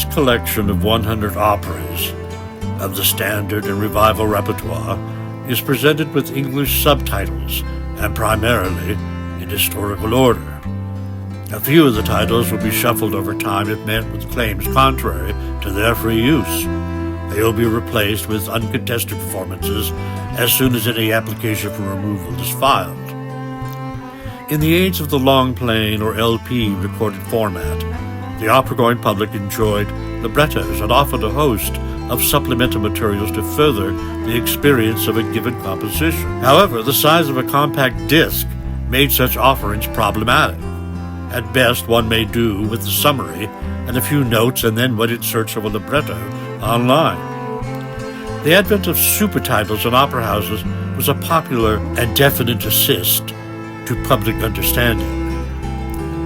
This collection of 100 operas of the standard and revival repertoire is presented with English subtitles and primarily in historical order. A few of the titles will be shuffled over time if met with claims contrary to their free use. They will be replaced with uncontested performances as soon as any application for removal is filed. In the age of the long playing or LP recorded format, the opera-going public enjoyed librettos and often a host of supplemental materials to further the experience of a given composition. However, the size of a compact disc made such offerings problematic. At best, one may do with the summary and a few notes and then went in search of a libretto online. The advent of supertitles in opera houses was a popular and definite assist to public understanding.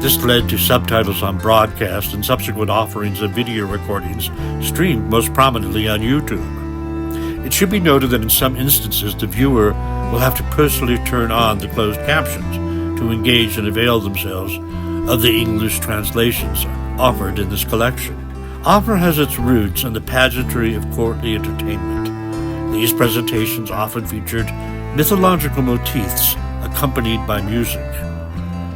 This led to subtitles on broadcast and subsequent offerings of video recordings streamed most prominently on YouTube. It should be noted that in some instances the viewer will have to personally turn on the closed captions to engage and avail themselves of the English translations offered in this collection. Opera has its roots in the pageantry of courtly entertainment. These presentations often featured mythological motifs accompanied by music.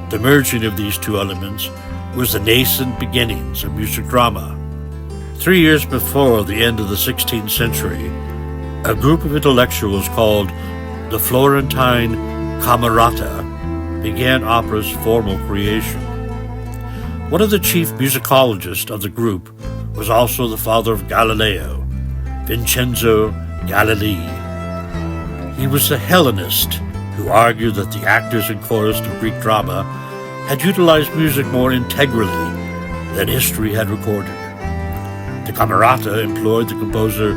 The merging of these two elements was the nascent beginnings of music drama. 3 years before the end of the 16th century, a group of intellectuals called the Florentine Camerata began opera's formal creation. One of the chief musicologists of the group was also the father of Galileo, Vincenzo Galilei. He was a Hellenist who argued that the actors and chorus of Greek drama had utilized music more integrally than history had recorded. The Camerata employed the composer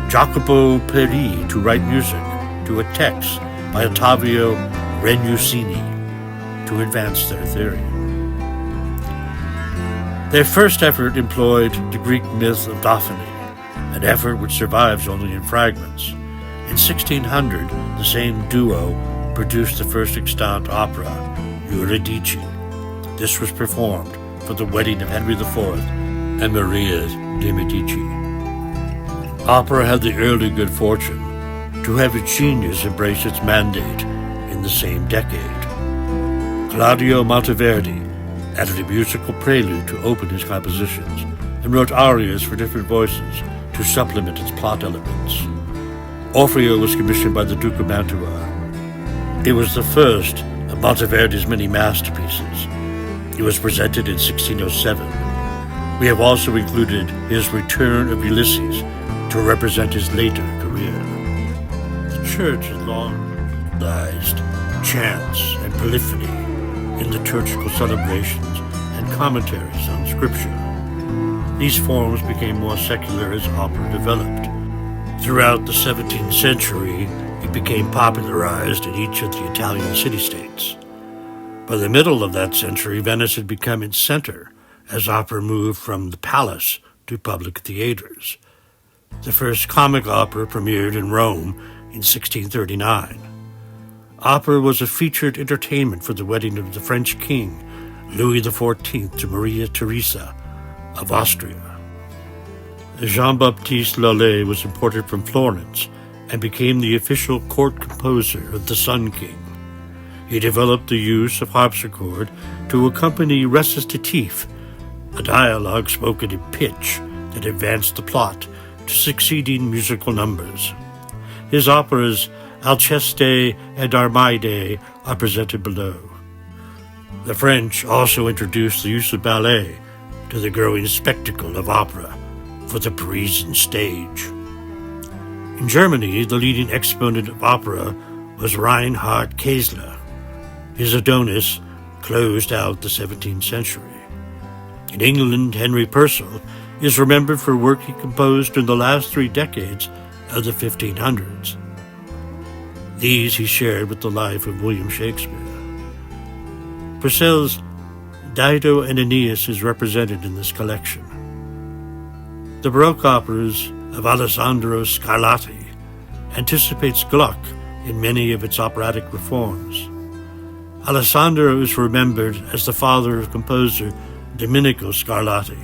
Jacopo Peri to write music to a text by Ottavio Renusini to advance their theory. Their first effort employed the Greek myth of Daphne, an effort which survives only in fragments. In 1600, the same duo produced the first extant opera, Eurydice. This was performed for the wedding of Henry IV and Maria de Medici. Opera had the early good fortune to have its genius embrace its mandate in the same decade. Claudio Monteverdi added a musical prelude to open his compositions and wrote arias for different voices to supplement its plot elements. Orfeo was commissioned by the Duke of Mantua. It was the first of Monteverdi's many masterpieces. It was presented in 1607. We have also included his Return of Ulysses to represent his later career. The church has long recognized chants and polyphony in liturgical celebrations and commentaries on Scripture. These forms became more secular as opera developed. Throughout the 17th century, it became popularized in each of the Italian city-states. By the middle of that century, Venice had become its center as opera moved from the palace to public theaters. The first comic opera premiered in Rome in 1639. Opera was a featured entertainment for the wedding of the French king, Louis XIV, to Maria Theresa of Austria. Jean-Baptiste Lully was imported from Florence and became the official court composer of the Sun King. He developed the use of harpsichord to accompany recitatif, a dialogue spoken in pitch that advanced the plot to succeeding musical numbers. His operas Alceste and Armide are presented below. The French also introduced the use of ballet to the growing spectacle of opera for the Parisian stage. In Germany, the leading exponent of opera was Reinhard Käsler. His Adonis closed out the 17th century. In England, Henry Purcell is remembered for work he composed in the last 3 decades of the 1500s. These he shared with the life of William Shakespeare. Purcell's Dido and Aeneas is represented in this collection. The Baroque operas of Alessandro Scarlatti anticipates Gluck in many of its operatic reforms. Alessandro is remembered as the father of composer Domenico Scarlatti,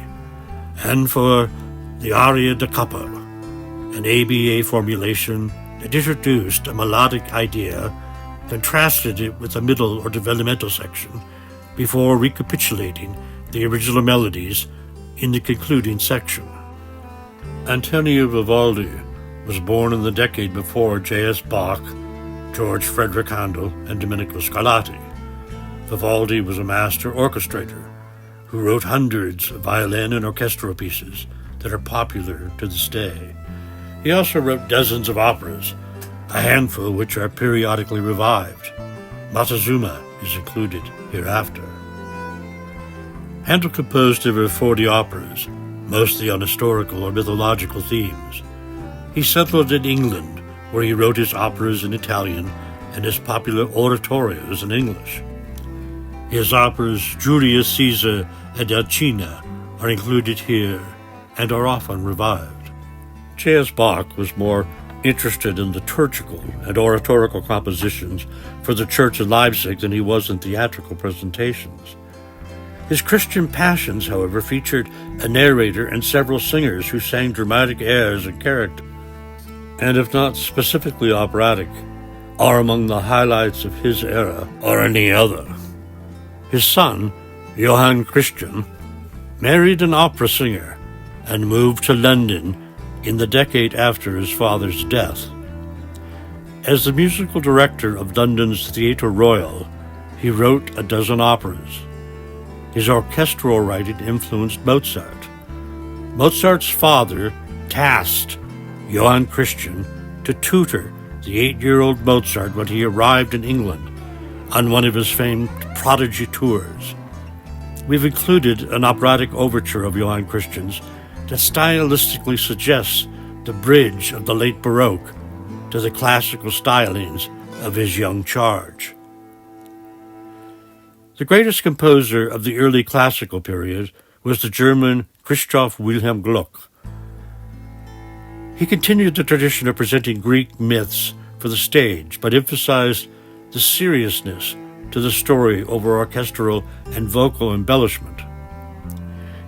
and for the aria da capo, an ABA formulation that introduced a melodic idea, contrasted it with a middle or developmental section, before recapitulating the original melodies in the concluding section. Antonio Vivaldi was born in the decade before J.S. Bach, George Frederick Handel, and Domenico Scarlatti. Vivaldi was a master orchestrator who wrote hundreds of violin and orchestral pieces that are popular to this day. He also wrote dozens of operas, a handful which are periodically revived. Montezuma is included hereafter. Handel composed over 40 operas, mostly on historical or mythological themes. He settled in England, where he wrote his operas in Italian and his popular oratorios in English. His operas Julius Caesar and Alcina are included here and are often revived. J.S. Bach was more interested in liturgical and oratorical compositions for the church in Leipzig than he was in theatrical presentations. His Christian Passions, however, featured a narrator and several singers who sang dramatic airs and characters, and if not specifically operatic, are among the highlights of his era or any other. His son, Johann Christian, married an opera singer and moved to London in the decade after his father's death. As the musical director of London's Theatre Royal, he wrote a dozen operas. His orchestral writing influenced Mozart. Mozart's father tasked Johann Christian to tutor the 8-year-old Mozart when he arrived in England on one of his famed prodigy tours. We've included an operatic overture of Johann Christian's that stylistically suggests the bridge of the late Baroque to the classical stylings of his young charge. The greatest composer of the early classical period was the German Christoph Wilhelm Gluck. He continued the tradition of presenting Greek myths for the stage, but emphasized the seriousness to the story over orchestral and vocal embellishment.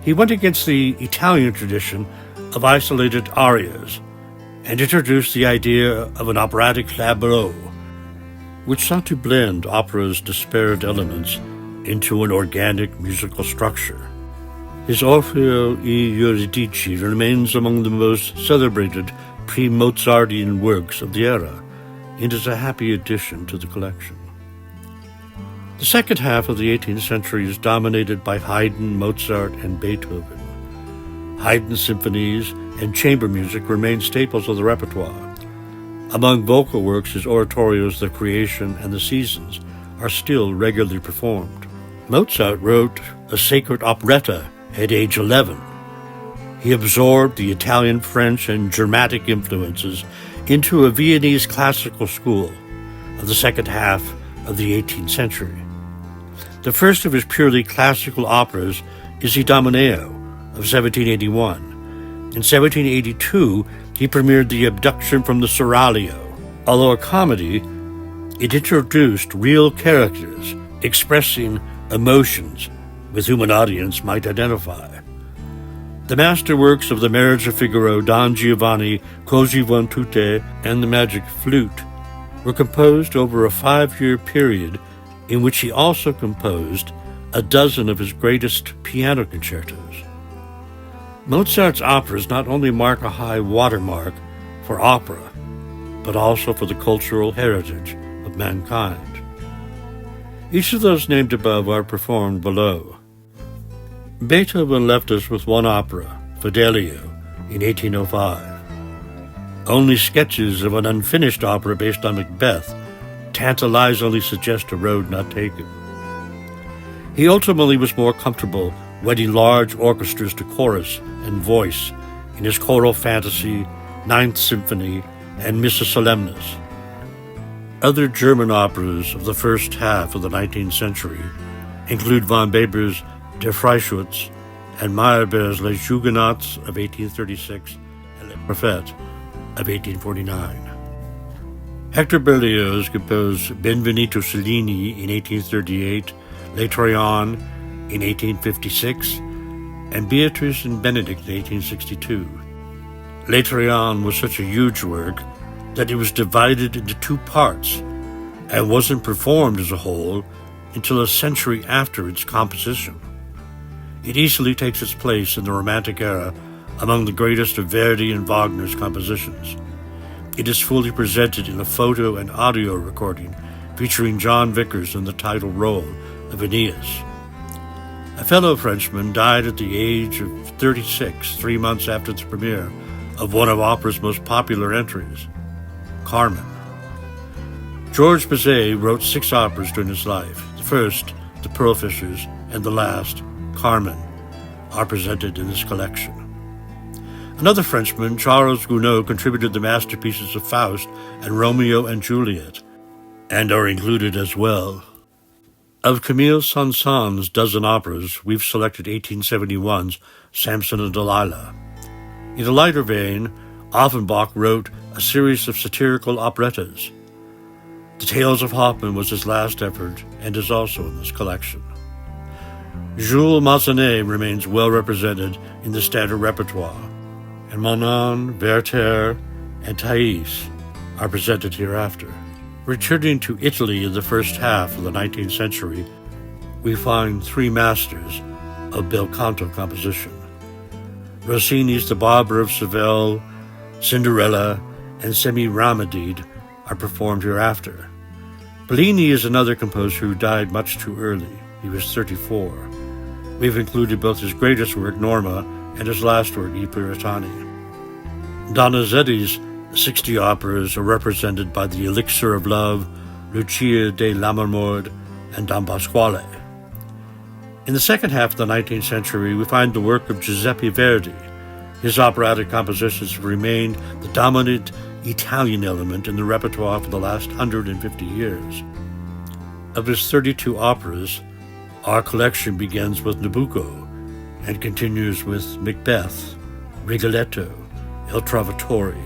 He went against the Italian tradition of isolated arias and introduced the idea of an operatic tableau, which sought to blend opera's disparate elements into an organic musical structure. His Orfeo e Euridice remains among the most celebrated pre-Mozartian works of the era and is a happy addition to the collection. The second half of the 18th century is dominated by Haydn, Mozart, and Beethoven. Haydn's symphonies and chamber music remain staples of the repertoire. Among vocal works, his oratorios The Creation and The Seasons are still regularly performed. Mozart wrote a sacred operetta at age 11. He absorbed the Italian, French, and Germanic influences into a Viennese classical school of the second half of the 18th century. The first of his purely classical operas is Idomeneo of 1781. In 1782, he premiered The Abduction from the Seraglio. Although a comedy, it introduced real characters expressing emotions with whom an audience might identify. The masterworks of The Marriage of Figaro, Don Giovanni, Così van tutte, and The Magic Flute were composed over a 5-year period in which he also composed a dozen of his greatest piano concertos. Mozart's operas not only mark a high watermark for opera, but also for the cultural heritage of mankind. Each of those named above are performed below. Beethoven left us with one opera, Fidelio, in 1805. Only sketches of an unfinished opera based on Macbeth tantalizingly suggest a road not taken. He ultimately was more comfortable wedding large orchestras to chorus and voice in his choral fantasy, Ninth Symphony, and Missa Solemnis. Other German operas of the first half of the 19th century include von Weber's Der Freischütz and Meyerbeer's Les Huguenots of 1836 and Le Prophète of 1849. Hector Berlioz composed Benvenuto Cellini in 1838, Les Troyens in 1856, and Beatrice and Benedict in 1862. L'Étrian was such a huge work that it was divided into two parts and wasn't performed as a whole until a century after its composition. It easily takes its place in the Romantic era among the greatest of Verdi and Wagner's compositions. It is fully presented in a photo and audio recording featuring John Vickers in the title role of Aeneas. A fellow Frenchman died at the age of 36, 3 months after the premiere of one of opera's most popular entries, Carmen. Georges Bizet wrote 6 operas during his life. The first, The Pearl Fishers, and the last, Carmen, are presented in this collection. Another Frenchman, Charles Gounod, contributed the masterpieces of Faust and Romeo and Juliet, and are included as well. Of Camille Saint-Saëns' dozen operas, we've selected 1871's Samson and Delilah. In a lighter vein, Offenbach wrote a series of satirical operettas. The Tales of Hoffmann was his last effort and is also in this collection. Jules Massenet remains well represented in the standard repertoire, and Manon, Werther, and Thais are presented hereafter. Returning to Italy in the first half of the 19th century, we find 3 masters of bel canto composition. Rossini's The Barber of Seville, Cinderella, and Semiramis are performed hereafter. Bellini is another composer who died much too early. He was 34. We've included both his greatest work, Norma, and his last work, I Puritani. Donizetti's 60 operas are represented by The Elixir of Love, Lucia de Lammermoord, and Don Pasquale. In the second half of the 19th century, we find the work of Giuseppe Verdi. His operatic compositions have remained the dominant Italian element in the repertoire for the last 150 years. Of his 32 operas, our collection begins with Nabucco and continues with Macbeth, Rigoletto, Il Trovatore,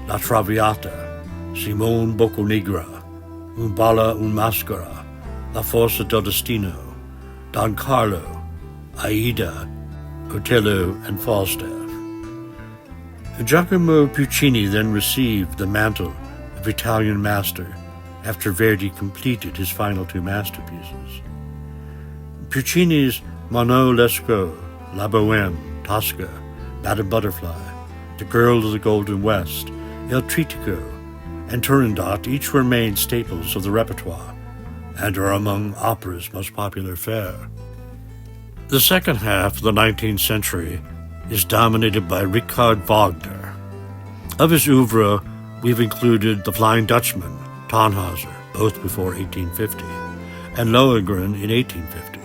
La Traviata, Simone Boccanegra, Un Balla un Maschera, La Forza del Destino, Don Carlo, Aida, Otello, and Falstaff. Giacomo Puccini then received the mantle of Italian master after Verdi completed his final 2 masterpieces. Puccini's Manon Lescaut, La Bohème, Tosca, Madame Butterfly, The Girl of the Golden West, Il Trittico, and Turandot each remain staples of the repertoire and are among opera's most popular fare. The second half of the 19th century is dominated by Richard Wagner. Of his oeuvre, we've included The Flying Dutchman, Tannhäuser, both before 1850, and Lohengrin in 1850.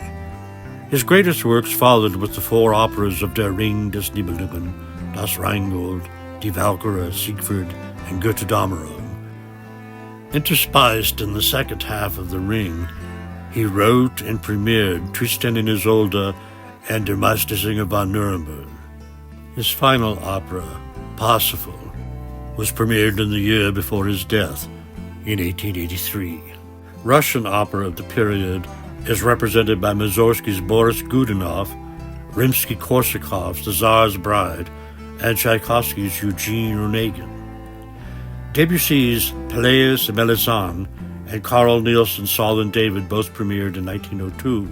His greatest works followed with the 4 operas of Der Ring des Nibelungen, Das Rheingold, Die Walküre, Siegfried, and Götterdämmerung. Interspiced in the second half of The Ring, he wrote and premiered Tristan and Isolde and Der Meistersinger von Nuremberg. His final opera, Parsifal, was premiered in the year before his death, in 1883. Russian opera of the period is represented by Mussorgsky's Boris Godunov, Rimsky-Korsakov's The Tsar's Bride, and Tchaikovsky's Eugene Onegin. Debussy's Pelléas and Melisande and Carl Nielsen's Saul and David both premiered in 1902.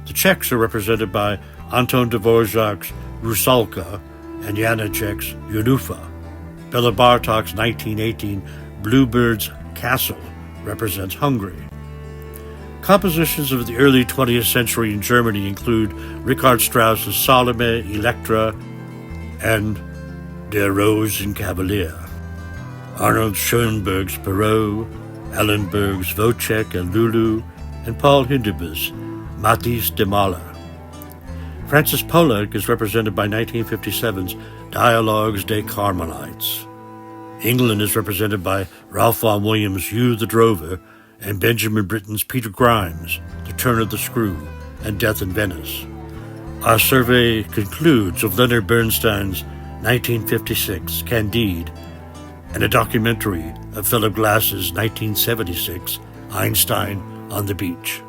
The Czechs are represented by Anton Dvorak's Rusalka and Janacek's Yunufa. Bela Bartok's 1918 Bluebird's Castle represents Hungary. Compositions of the early 20th century in Germany include Richard Strauss's Salome, Electra, and Der Rosenkavalier, Arnold Schoenberg's Perrault, Ellenberg's Wojciech and Lulu, and Paul Hindemith's Matisse de Mahler. Francis Poulenc is represented by 1957's Dialogues des Carmelites. England is represented by Ralph Vaughan Williams' Hugh the Drover and Benjamin Britten's Peter Grimes' The Turn of the Screw and Death in Venice. Our survey concludes with Leonard Bernstein's 1956 Candide and a documentary of Philip Glass's 1976 Einstein on the Beach.